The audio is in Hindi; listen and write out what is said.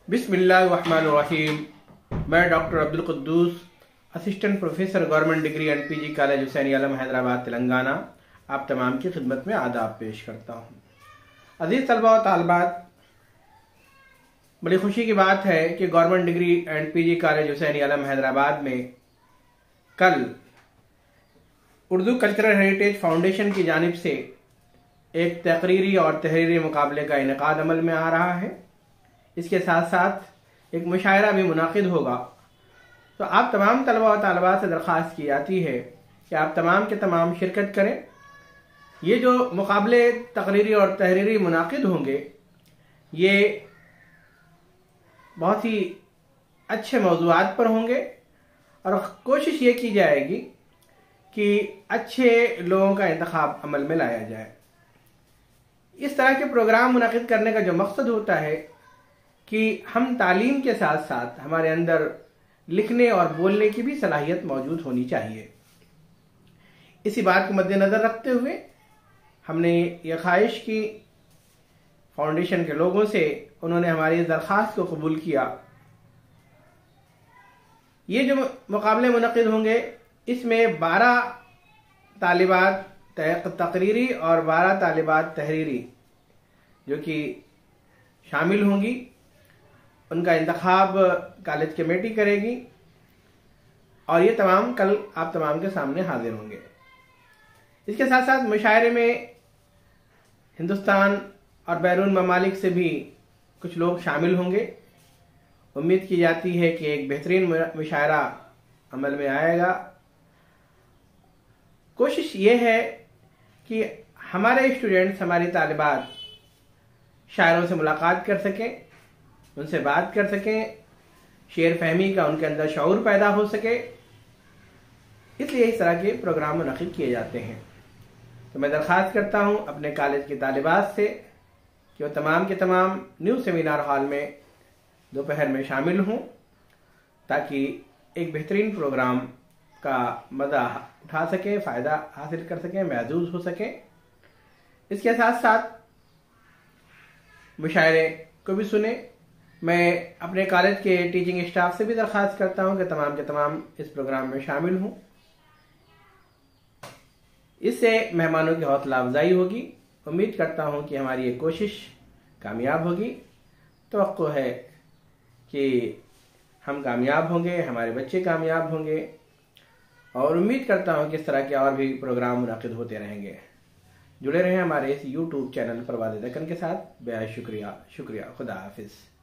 बिस्मिल्लाहिर्रहमानिर्रहीम। मैं doctor Abdul Quddus, assistant professor government degree and PG college Hussain Alam Hyderabad Telangana, आप तमाम की खिदमत में आदाब पेश करता हूँ। अजीज तलबा व तालिबात, बड़ी खुशी की बात है कि government degree and PG college Hussain Alam Hyderabad में कल उर्दू कल्चरल हेरिटेज फाउंडेशन की जानिब से एक तकरीरी और तहरीरी मुकाबले का इनेकाद अमल में आ रहा है। इसके साथ साथ एक मुशायरा भी मुनाकिद होगा। तो आप तमाम तलबा व तालिबात से दरख्वास्त की जाती है कि आप तमाम के तमाम शिरकत करें। ये जो मुकाबले तकरीरी और तहरीरी मुनाकिद होंगे, ये बहुत ही अच्छे मौज़ूआत पर होंगे और कोशिश ये की जाएगी कि अच्छे लोगों का इंतखाब अमल में लाया जाए। इस तरह के प्रोग्राम मुनाकिद करने का जो मकसद होता है कि हम तालीम के साथ साथ हमारे अंदर लिखने और बोलने की भी सलाहियत मौजूद होनी चाहिए। इसी बात को मद्देनज़र रखते हुए हमने ये ख्वाहिश की फाउंडेशन के लोगों से, उन्होंने हमारी दरख्वास्त को कबूल किया। ये जो मुकाबले मुनक़िद होंगे, इसमें 12 तालिबात तकरीरी और 12 तालिबात तहरीरी जो कि शामिल होंगी, उनका इंतखाब कॉलेज कमेटी करेगी और ये तमाम कल आप तमाम के सामने हाजिर होंगे। इसके साथ साथ मुशायरे में हिंदुस्तान और बैरून ममालिक से भी कुछ लोग शामिल होंगे। उम्मीद की जाती है कि एक बेहतरीन मुशायरा अमल में आएगा। कोशिश ये है कि हमारे स्टूडेंट्स, हमारी तालिबात शायरों से मुलाकात कर सकें, उनसे बात कर सकें, शेर फहमी का उनके अंदर शऊर पैदा हो सके। इसलिए इस तरह के प्रोग्राम मुनक़िद किए जाते हैं। तो मैं दरख्वास्त करता हूँ अपने कॉलेज की तालिबात से कि वो तमाम के तमाम न्यू सेमिनार हॉल में दोपहर में शामिल हों, ताकि एक बेहतरीन प्रोग्राम का मज़ा उठा सकें, फ़ायदा हासिल कर सकें, महसूस हो सकें। इसके साथ साथ मुशायरे को भी सुने। मैं अपने कॉलेज के टीचिंग स्टाफ से भी दरख्वास्त करता हूं कि तमाम के तमाम इस प्रोग्राम में शामिल हों। इससे मेहमानों की हौसला अफजाई होगी। उम्मीद करता हूं कि हमारी ये कोशिश कामयाब होगी। तवक्को है कि हम कामयाब होंगे, हमारे बच्चे कामयाब होंगे और उम्मीद करता हूं कि इस तरह के और भी प्रोग्राम मुनाकिद होते रहेंगे। जुड़े रहें हमारे इस YouTube चैनल परवाज़ दक्कन के साथ। बेहद शुक्रिया। खुदा हाफिज़।